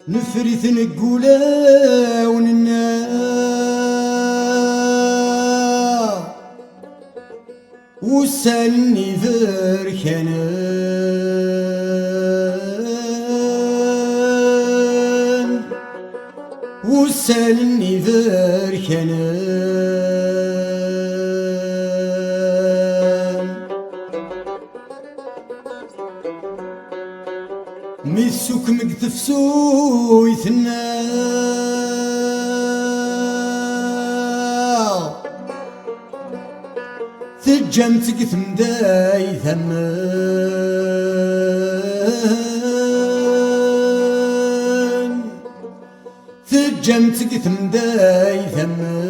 نفرث نقولا وننا وسالني ذركنا وسالني ذركنا ميسوك مقتفسو يثنى تجم تقثم داي ثمان تجم تقثم داي ثمان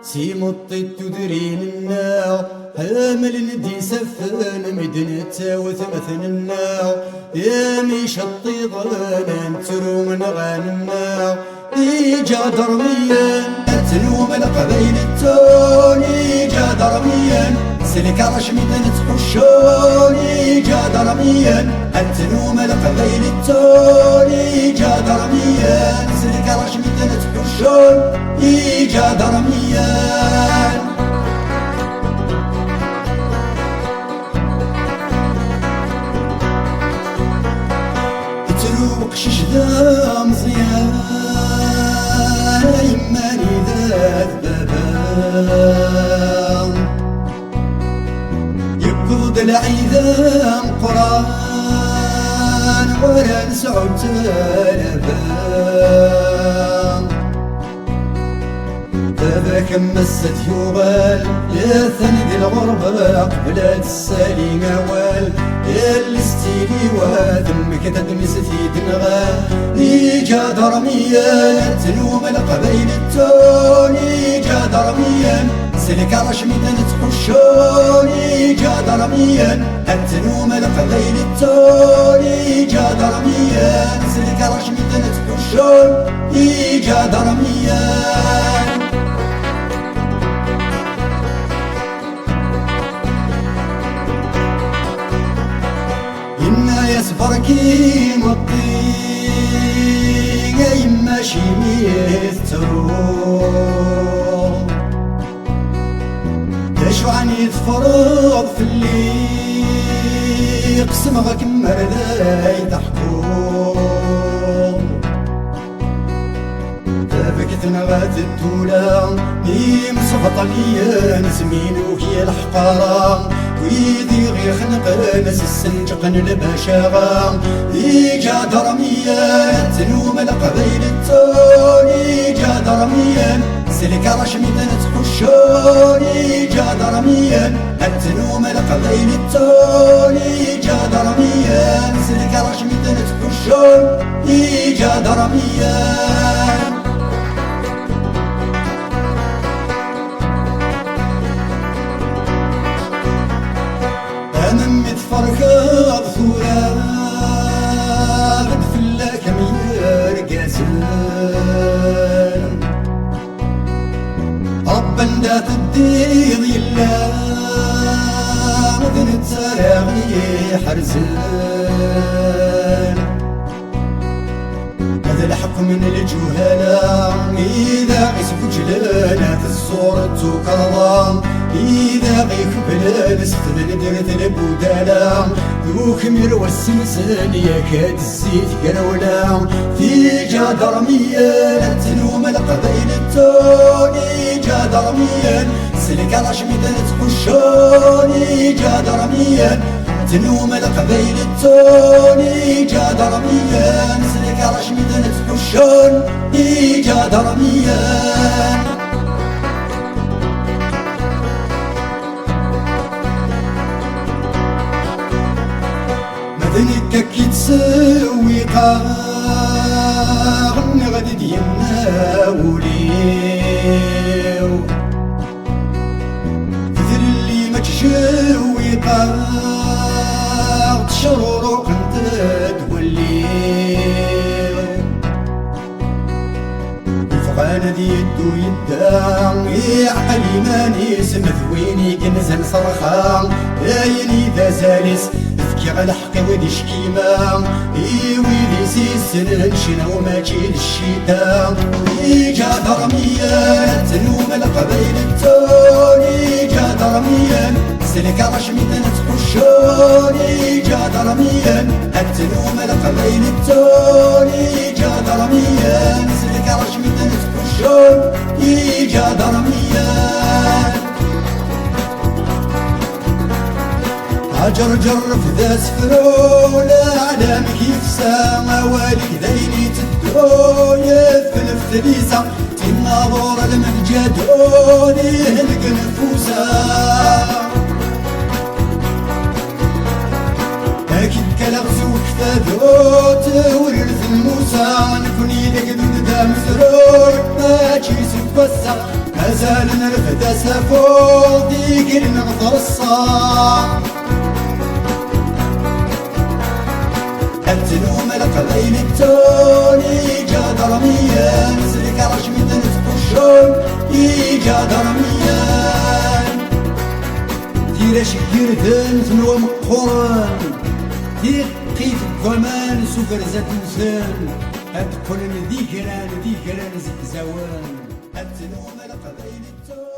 سيمو الطيب تدرين النار هامل ندي سفن مدنة وثمثن النار يا ميش الطيضان انترو من غاننا إيجا درميا تلوم القبيل التون إيجا درميا سلك رش مدنة تخشون إيجا درميا تلوم القبيل التون إيجا درميا سلك رش مدنة تخشون إيجا درميا وقشش ذا مزيان يماني ذات بابان يقض العيدان قران ولا نسعود تلبان تباك مست يوغال يا ثند الغربة قبلات السالي موال يا الاستيلي وذمك تدمس في دنغال إيجا درميا تلوم القبيل التون إيجا درميا سلك رش مدن تخشون إيجا درميا تلوم القبيل التون إيجا درميا سلك رش مدن تخشون إيجا درميا يسبركي مطيق يما شميث تروح تشو عني تفرض في اللي قسمغك مرداي تحكم تبكتنا غات الدولة ميم صفطليا نسمينوك يا الحقارة ويدي غير خنق ناس السنجقن البشاغة إيجا درميا تلوم القبيل التون إيجا درميا سلك رش مدن تخشون إيجا درميا تلوم القبيل التون إيجا درميا سلك رش مدن تخشون إيجا درميا متفركض ثورة بدفلك مير قاسل ربا دا تديض يلا مدن التراغي حرزل هذا الحكم من الجهالة إذا غيسك جلانا في الصورة تكرضان إذا غيك بلاد استمن درت البودالة ذوك مروى السمسان يا كاد الزيت قرولا في جا درميا تلوم القبيل التوني جا درميا سلك رش مدن تخشوني جا درميا تلوم القبيل التوني جا درميا سلك رش مدن تخشوني جا درميا ذنك كي تسوي قاغن غادي ديالنا وليو تذر اللي ما تشوي قاغ تشرورو قنت توليو الفغانة دي يدو يدام يعقل ماني سمثويني كنزل صرخان عيني ذا ياليس ذكي على حقي ويدي شكيمة ويدي سيسن شنو ماشي للشتاء جا درميان تنوم القبيل التوني جا درميان سلك رشمي تخشوني جا درميان التنوم القبيل التوني جا درميان سلك رشمي تخشوني جا درميان أجرجر في ذا سفرول على كيف سما والك ذيني تدو يفل في ثليسة تناظر المنجدوني هلق نفوسا أكيد كلغز وكفاذوت ورث الموسى نكوني لك ذا مسرور ماشي سفسا مازال نرفد سفور ديك نغفر الصار التنوم القبيل التوني جا درميان سلك رشمي تنفقشون جا درميان تيرا شكير ذن ثنوى مقوران تير قيف الكمان سوفر زاد نسان أدخل ذيكران زوان التنوم القبيل التوني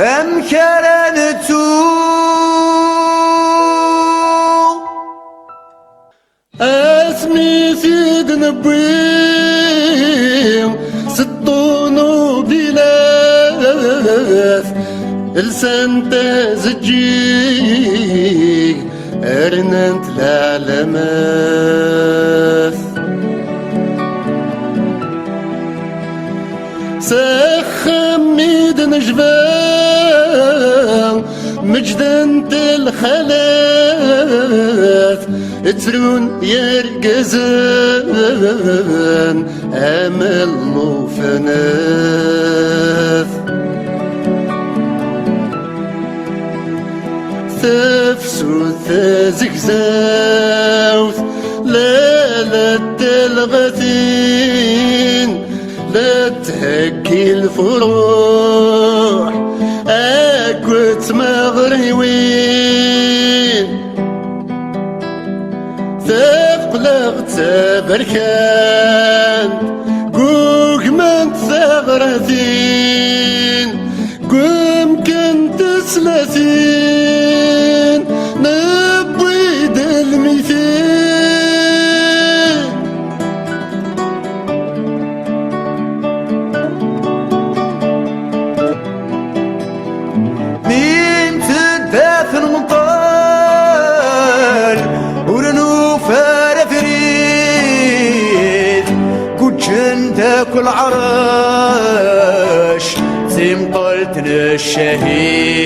أمكرلتو اسمي سيد نبي ستونو بلاث لسان تزجيك ارننت العلامات سخميد نجبان مجدنت الخلاث ترون يرقزان امل موفناث تفسو تزكزاوث لا تلغثين لا تهكي الفروح اكوت مغريوين ثقلغ تبركان قوق من ثغرثين قوم كنت سلثين نبويد الميثين مين تداث المطال ورنو فريد كل تاكل عراش زيم طلت للشهيد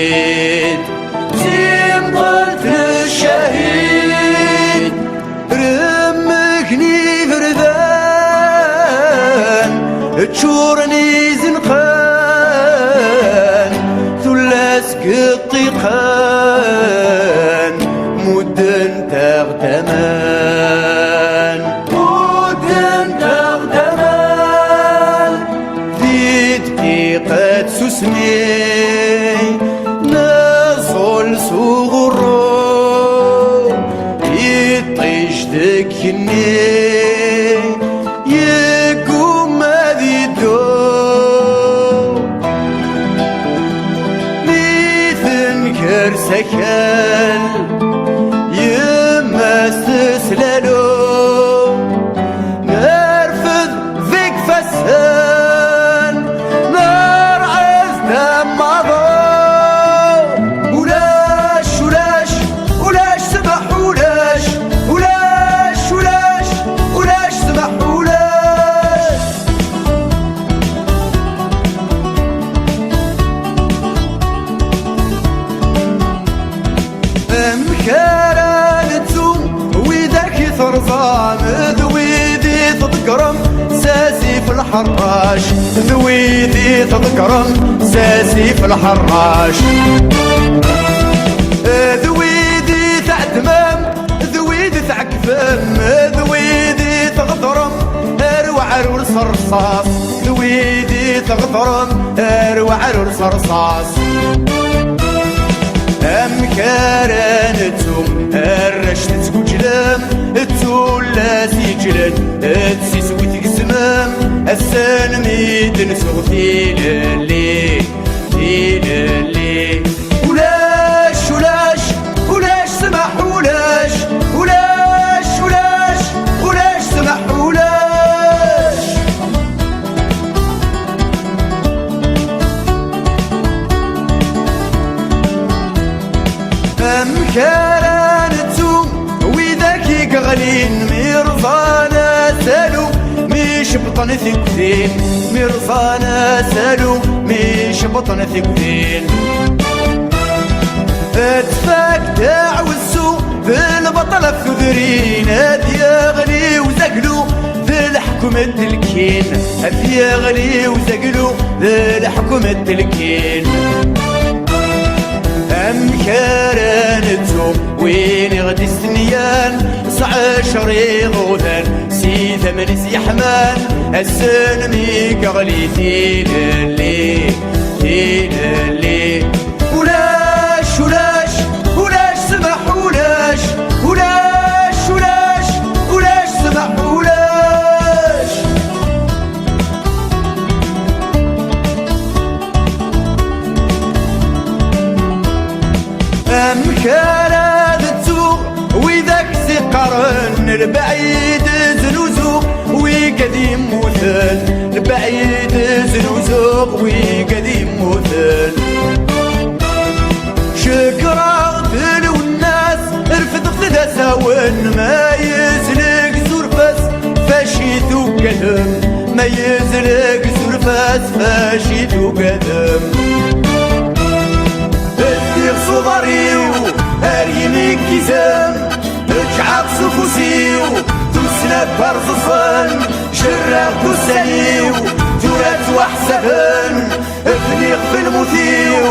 زيم طلت للشهيد رمكني فردان تشورني زنقان ثلاث قطيقان مدن تغتمان مدن تغتمان في دقيقة سسني نصل صغرو يطيش ذكني يقوم ذي دو ميثنكر سكن يمستسللو نرفض ذيك فسان نار عز دمضو ولاش ولاش ولاش سمح ولاش ولاش ولاش ولاش سمح ولاش مكارنتو ويدك ثرظام ذوي تذكرم ساسي في الحراش، ذويدي تذكرم ساسي في الحراش. ذويدي تعتمام ذويدي تعكفم، ذويدي تغضرم اروع والصرصاص، ذويدي تغضرم اروع والصرصاص. أمكارنتهم الرشت تكجلم التولا سيجلد تسيس وتقسمم السلمي تنسو تيلالي تيلالي. ولاش ولاش ولاش سمح ولاش ولاش ولاش ولاش سمح ولاش. أمكارنتهم وذاك يقغلين مرضانا سالو مش بطن ثقتين، مرضانا سالو مش بطن ثقتين. اتفاك تعوزو بالبطلة ثذرين هذي يغلي وزقلو ذي الحكومة الكين، هذي يغلي وزقلو ذي الحكومة الكين. أمكارنتهم وين غدي السنيان 19 يضوذن سي 8 سيحمان السلمي قغلي تيلالي تيلالي. ولاش ولاش ولاش سمح ولاش ولاش ولاش ولاش سمح ولاش. أمكارنتو وذاك سقرن البعيد زنوزو وقديم مثل، البعيد زنوزو وقديم مثل. شكرا ذل والناس رفض ذا ساون ما يزلق زرفاس فاشيتو قدم، ما يزلق زرفاس فاشيتو قدم. صدريو هريمي كيزام اجعب صفوسيو تسنى برزفن شراغ تسانيو تورات وحسبن افنيق في المثيو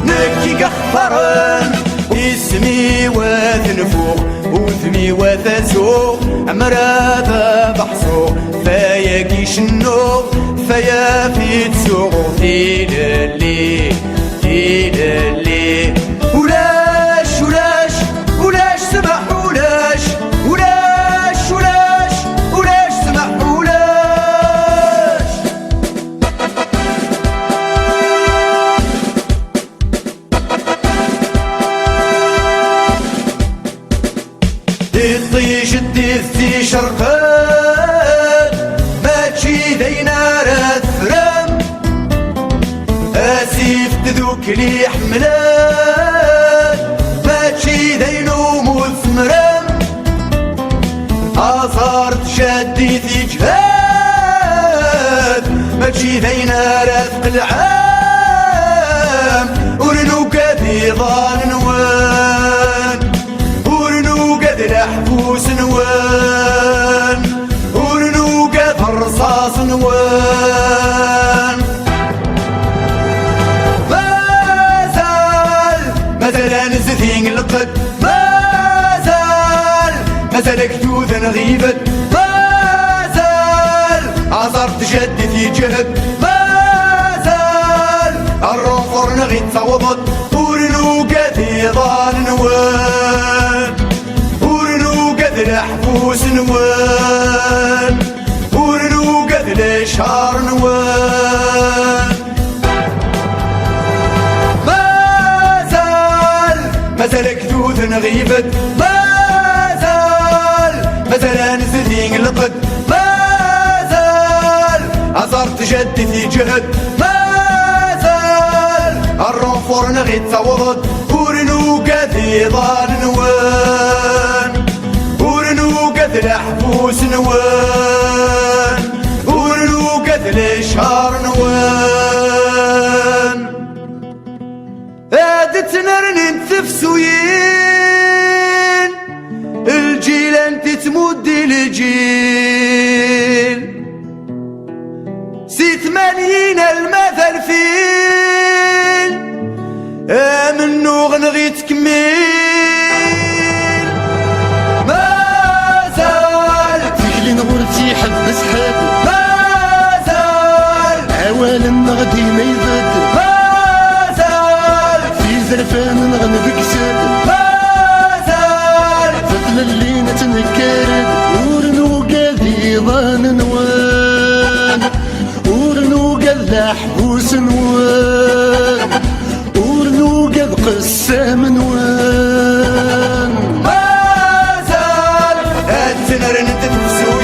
نكي قخفرن. اسمي وذنفو وثمي وثسو عمراذا بحصو فيا كيشنو فيا في تسوق تيلالي تيلالي. ولاش ولاش ولاش سمح ولاش ولاش ولاش ولاش سمح ولاش. الطيش الدثي شرقان ما تشي دينا رثرم اسيف تذوك لي حملان ما تشي دينو مثمرم اثار تشدي في جهاد ما تشي دينا رثق العام. ورنو قد ظان نوان ورنو قد الحبوس نوان ورنو قد الرصاص نوان. مازال نزثين القد مازال كتوذ نغيبت مازال عصرت جدي في جهد مازال الرنفر نغي تصوضت ورنو قد ظان نوان ورنو قد الحبوس نوان ورنو قد الاشهار نوان. مازال كدوث نغيبت مازال نزثين القد مازال عصرت جدي في جهد مازال الرنفور نغي تصوضت ورنو قد ظان نوان ورنو قد الحبوس نوان ورنو قد الاشهار نوان. تنرنين تفسوين الجيل انت تمد الجيل لينا المثل فين منو غنغي تكمل مازال تقلي نغرتي حبس حد مازال عوالم غدي ما يبدل مازال في زرفان نغنبك سد مازال فتل اللي نتنكرد ورنو قادي ظان نوان ورنو قاد حبوس نوان ورنو قاد قسام نوان مازال التنر ندت بسوي